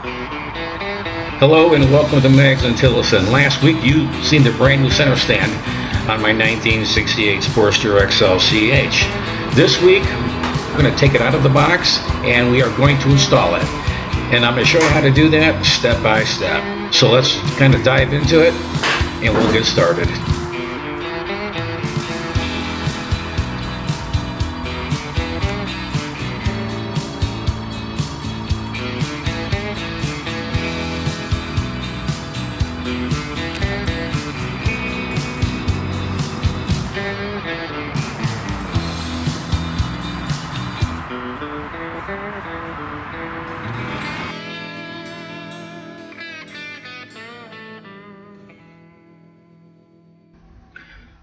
Hello and welcome to Mags and Tillison. Last week you seen the brand new center stand on my 1968 Sportster XLCH. This week I'm going to take it out of the box and we are going to install it. And I'm going to show you how to do that step by step. So let's kind of dive into it and we'll get started.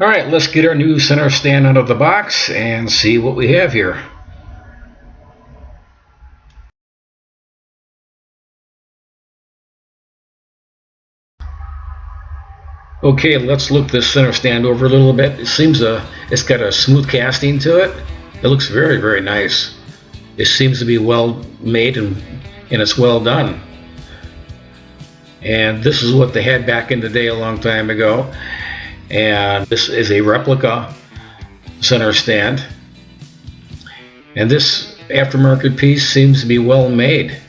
All right, let's get our new center stand out of the box and see what we have here. Okay, let's look this center stand over a little bit. It seems it's got a smooth casting to it. It looks very, very nice. It seems to be well made and it's well done. And this is what they had back in the day a long time ago. And this is a replica center stand. And this aftermarket piece seems to be well made.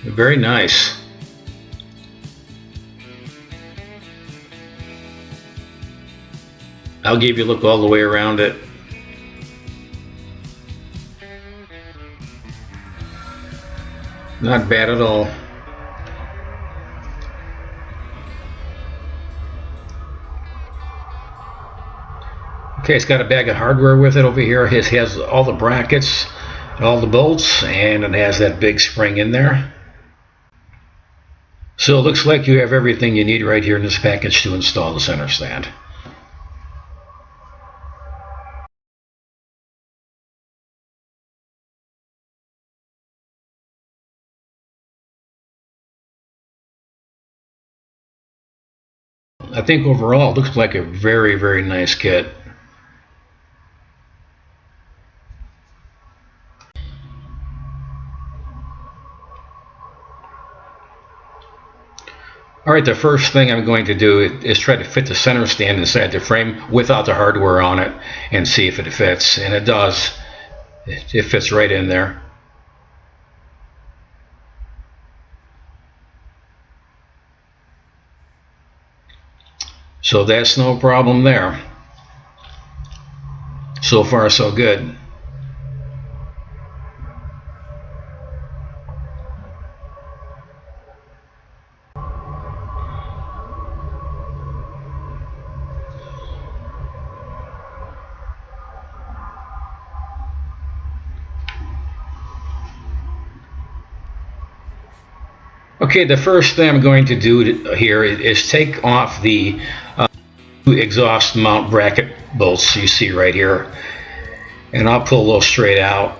Very nice. I'll give you a look all the way around it. Not bad at all. Okay, it's got a bag of hardware with it over here. It has all the brackets, all the bolts, and it has that big spring in there. So it looks like you have everything you need right here in this package to install the center stand. I think overall it looks like a very, very nice kit. Alright, the first thing I'm going to do is try to fit the center stand inside the frame without the hardware on it and see if it fits. And it does. It fits right in there. So that's no problem there. So far so good. Okay, the first thing I'm going to do here is take off the exhaust mount bracket bolts you see right here, and I'll pull those straight out.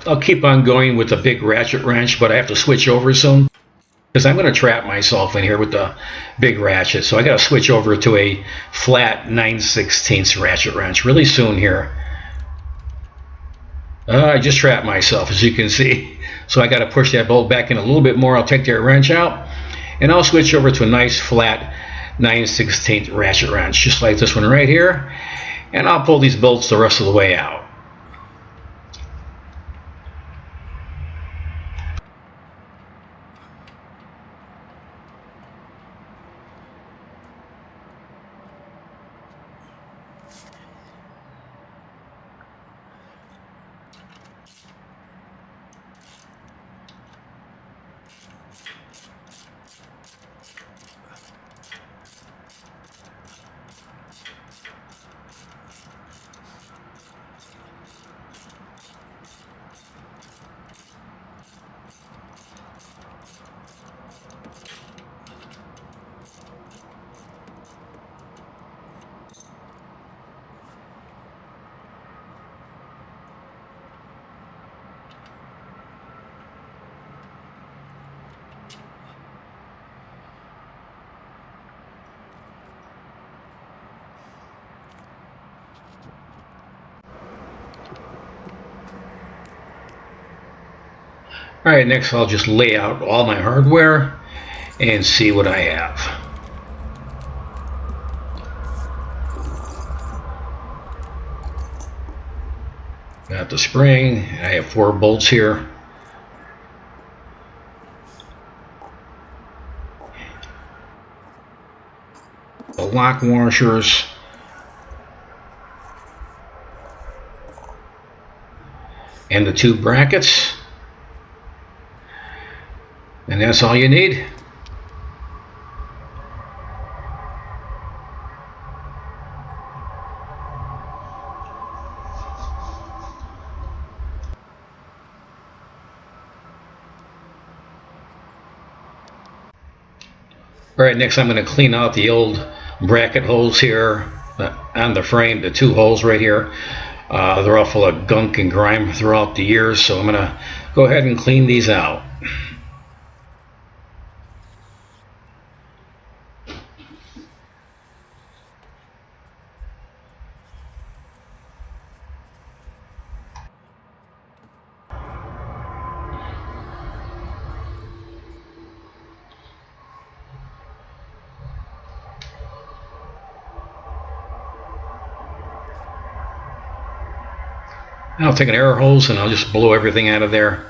I'll keep on going with the big ratchet wrench, but I have to switch over soon because I'm going to trap myself in here with the big ratchet. So I got to switch over to a flat 9/16 ratchet wrench really soon here. I just trapped myself, as you can see. So I got to push that bolt back in a little bit more. I'll take that wrench out and I'll switch over to a nice flat 9/16 ratchet wrench, just like this one right here. And I'll pull these bolts the rest of the way out. Alright, next I'll just lay out all my hardware and see what I have. Got the spring. I have 4 bolts here. The lock washers. And the 2 brackets. And that's all you need. Alright, next I'm going to clean out the old bracket holes here on the frame, the 2 holes right here. They're all full of gunk and grime throughout the years, so I'm going to go ahead and clean these out. I'll take an air hose and I'll just blow everything out of there.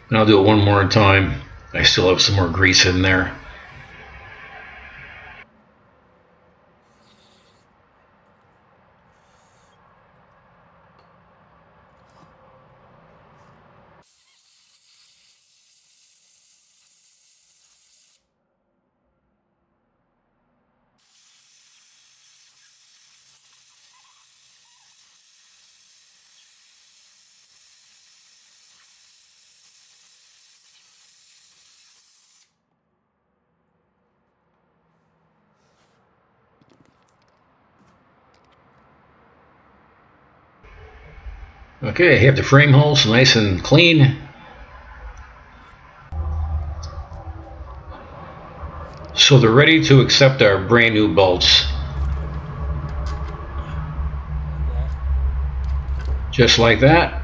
And I'll do it one more time. I still have some more grease in there. Okay, I have the frame holes nice and clean. So they're ready to accept our brand new bolts. Just like that.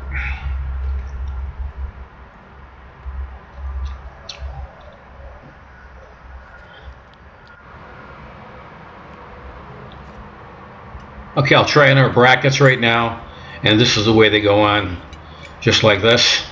Okay, I'll try in our brackets right now, and this is the way they go on, just like this.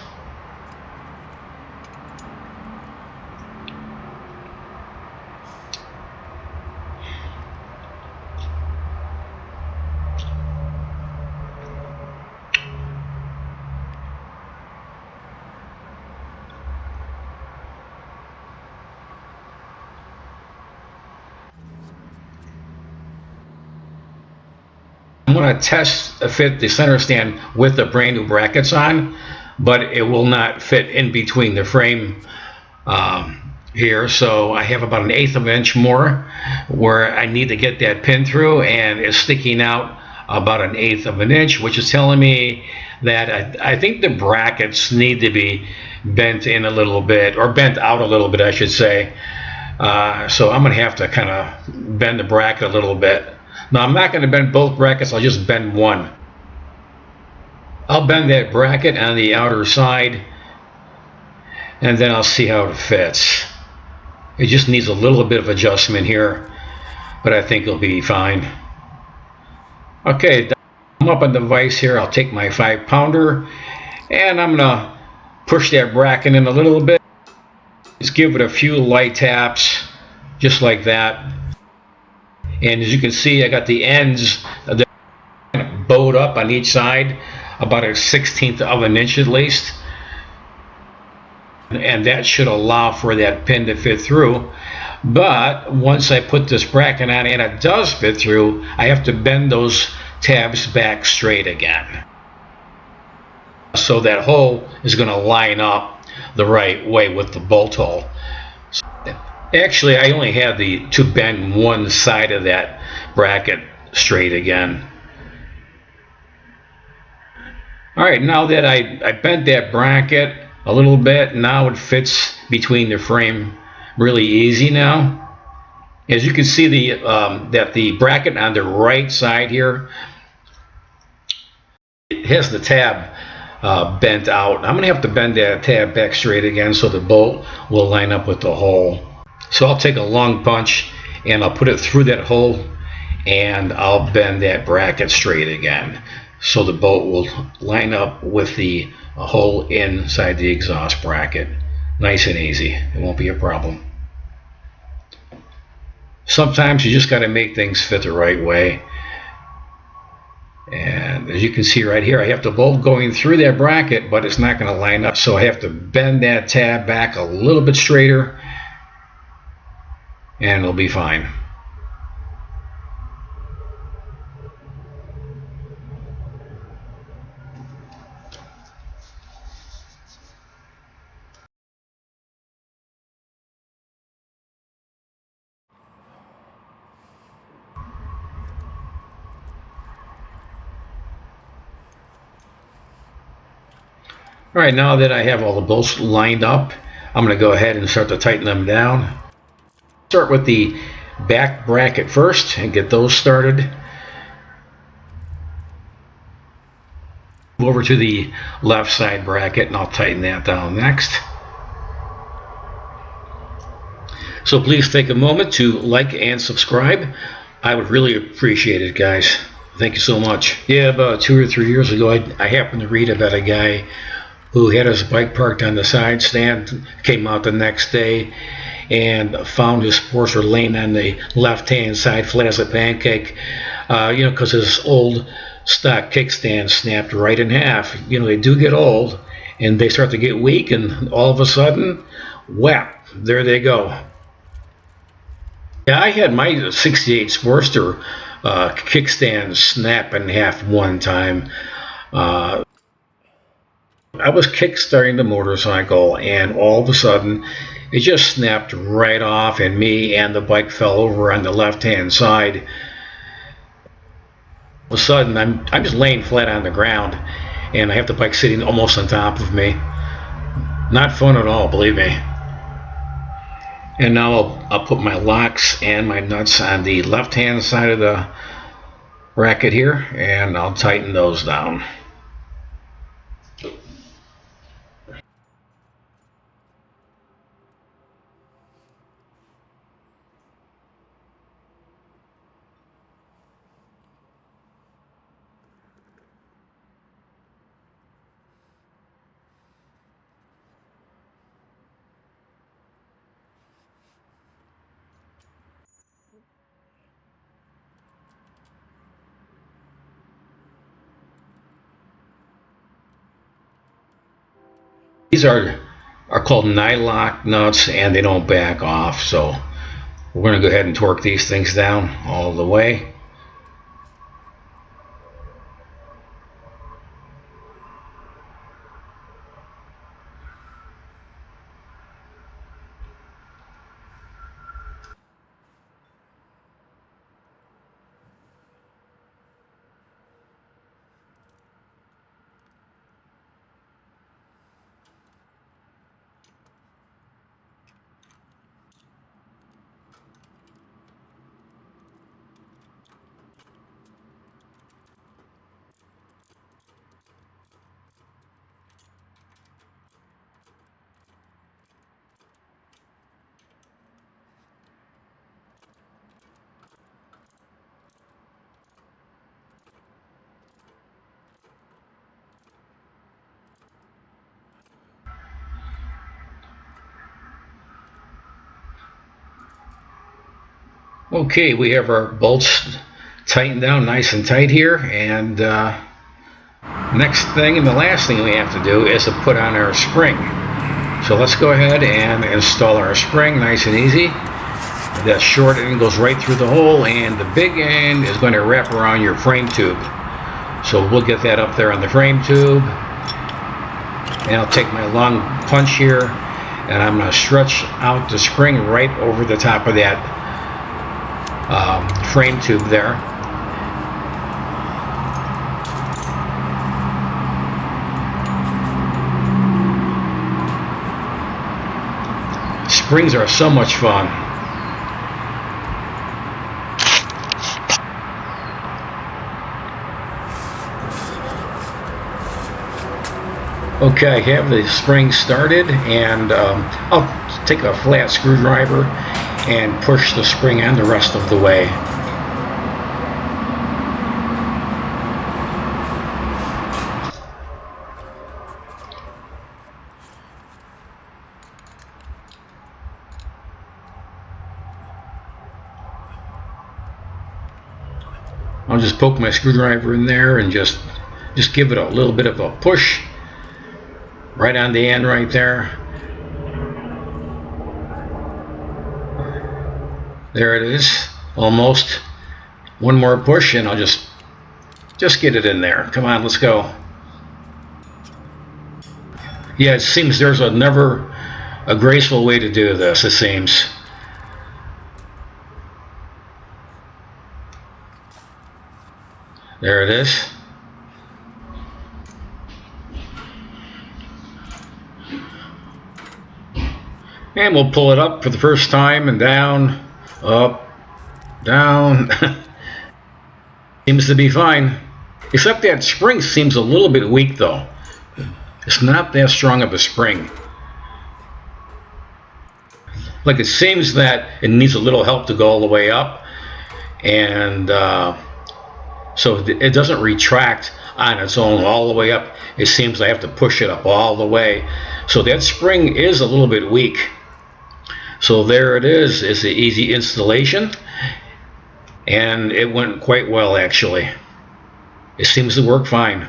I'm going to test fit the center stand with the brand new brackets on, but it will not fit in between the frame here. So I have about 1/8 of an inch more where I need to get that pin through, and it's sticking out about 1/8 of an inch, which is telling me that I think the brackets need to be bent in a little bit, or bent out a little bit, I should say. So I'm going to have to kind of bend the bracket a little bit. Now I'm not going to bend both brackets, I'll just bend one. I'll bend that bracket on the outer side, and then I'll see how it fits. It just needs a little bit of adjustment here, but I think it'll be fine. Okay, I'm up on the vise here. I'll take my 5-pounder, and I'm going to push that bracket in a little bit. Just give it a few light taps, just like that. And as you can see, I got the ends that kind of bowed up on each side, about 1/16 of an inch at least. And that should allow for that pin to fit through. But once I put this bracket on and it does fit through, I have to bend those tabs back straight again. So that hole is going to line up the right way with the bolt hole. Actually, I only had to bend one side of that bracket straight again. All right, now that I bent that bracket a little bit, now it fits between the frame really easy now. As you can see, that the bracket on the right side here, it has the tab bent out. I'm going to have to bend that tab back straight again so the bolt will line up with the hole. So I'll take a long punch and I'll put it through that hole and I'll bend that bracket straight again so the bolt will line up with the hole inside the exhaust bracket. Nice and easy. It won't be a problem. Sometimes you just got to make things fit the right way. And as you can see right here, I have the bolt going through that bracket, but it's not going to line up. So I have to bend that tab back a little bit straighter and it'll be fine. All right, now that I have all the bolts lined up, I'm going to go ahead and start to tighten them down. Start with the back bracket first and get those started. Move over to the left side bracket and I'll tighten that down next. So please take a moment to like and subscribe. I would really appreciate it, guys. Thank you so much. Yeah, about 2 or 3 years ago, I happened to read about a guy who had his bike parked on the side stand, came out the next day and found his Sportster laying on the left-hand side flat as a pancake, because his old stock kickstand snapped right in half. They do get old and they start to get weak, and all of a sudden, whap, there they go. Yeah, I had my 68 Sportster kickstand snap in half one time. I was kickstarting the motorcycle and all of a sudden it just snapped right off and me and the bike fell over on the left hand side. All of a sudden I'm just laying flat on the ground and I have the bike sitting almost on top of me. Not fun at all, believe me. And now I'll put my locks and my nuts on the left hand side of the bracket here and I'll tighten those down. These are called nylock nuts and they don't back off, so we're going to go ahead and torque these things down all the way. Okay, we have our bolts tightened down nice and tight here, and next thing and the last thing we have to do is to put on our spring. So let's go ahead and install our spring nice and easy. That short end goes right through the hole and the big end is going to wrap around your frame tube. So we'll get that up there on the frame tube. And I'll take my long punch here and I'm going to stretch out the spring right over the top of that frame tube there. springs are so much fun. Okay, I have the spring started, and I'll take a flat screwdriver and push the spring on the rest of the way. I'll just poke my screwdriver in there and just give it a little bit of a push right on the end right there. There it is, almost. One more push and I'll just get it in there. Come on, let's go. Yeah, it seems there's never a graceful way to do this, it seems. There it is. And we'll pull it up for the first time and down, up, down. Seems to be fine. Except that spring seems a little bit weak though. It's not that strong of a spring. Like it seems that it needs a little help to go all the way up. And so it doesn't retract on its own all the way up. It seems I have to push it up all the way. So that spring is a little bit weak. So there it is. It's an easy installation. And it went quite well actually. It seems to work fine.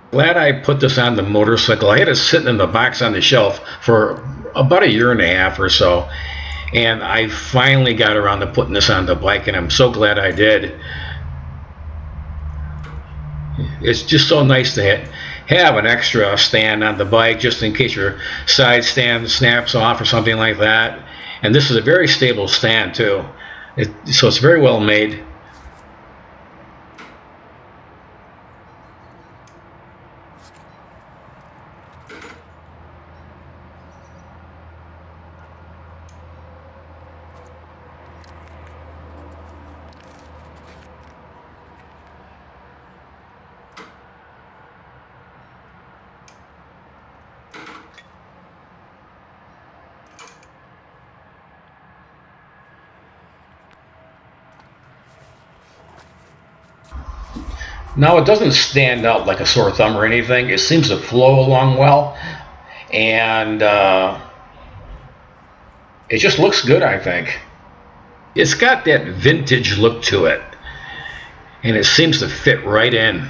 Glad I put this on the motorcycle. I had it sitting in the box on the shelf for about a year and a half or so. And I finally got around to putting this on the bike, and I'm so glad I did. It's just so nice to have an extra stand on the bike just in case your side stand snaps off or something like that. And this is a very stable stand too. So it's very well made. Now it doesn't stand out like a sore thumb or anything. It seems to flow along well, and it just looks good, I think. It's got that vintage look to it, and it seems to fit right in.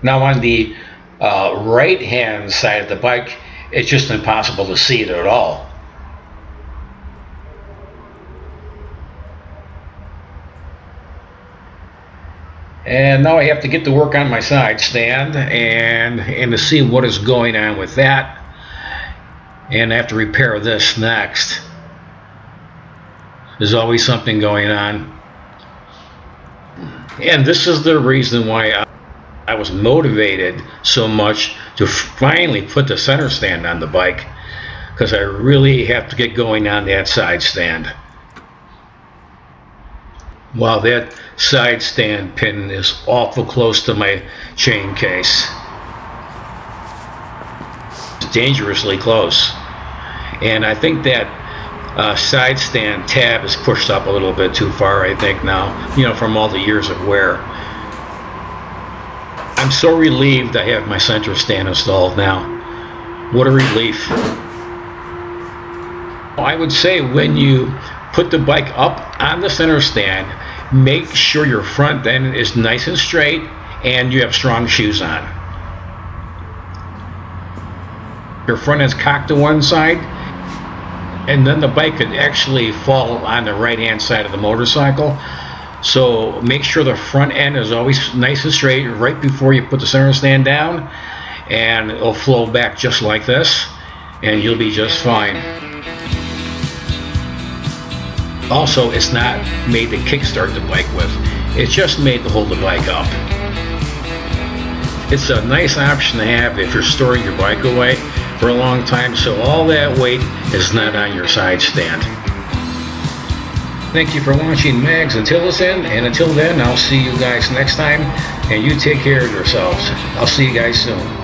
Now on the right hand side of the bike, it's just impossible to see it at all. And now I have to get to work on my side stand and to see what is going on with that. And I have to repair this next. There's always something going on. And this is the reason why I was motivated so much to finally put the center stand on the bike, because I really have to get going on that side stand. Wow, that side stand pin is awful close to my chain case. It's dangerously close. And I think that side stand tab is pushed up a little bit too far, I think now, you know, from all the years of wear. I'm so relieved I have my center stand installed now. What a relief. I would say when you put the bike up on the center stand, make sure your front end is nice and straight and you have strong shoes on. Your front end's cocked to one side, and then the bike could actually fall on the right hand side of the motorcycle. So make sure the front end is always nice and straight right before you put the center stand down, and it'll flow back just like this, and you'll be just fine. Also, it's not made to kickstart the bike with. It's just made to hold the bike up. It's a nice option to have if you're storing your bike away for a long time, so all that weight is not on your side stand. Thank you for watching Mags and Tillerson, and until then, I'll see you guys next time, and you take care of yourselves. I'll see you guys soon.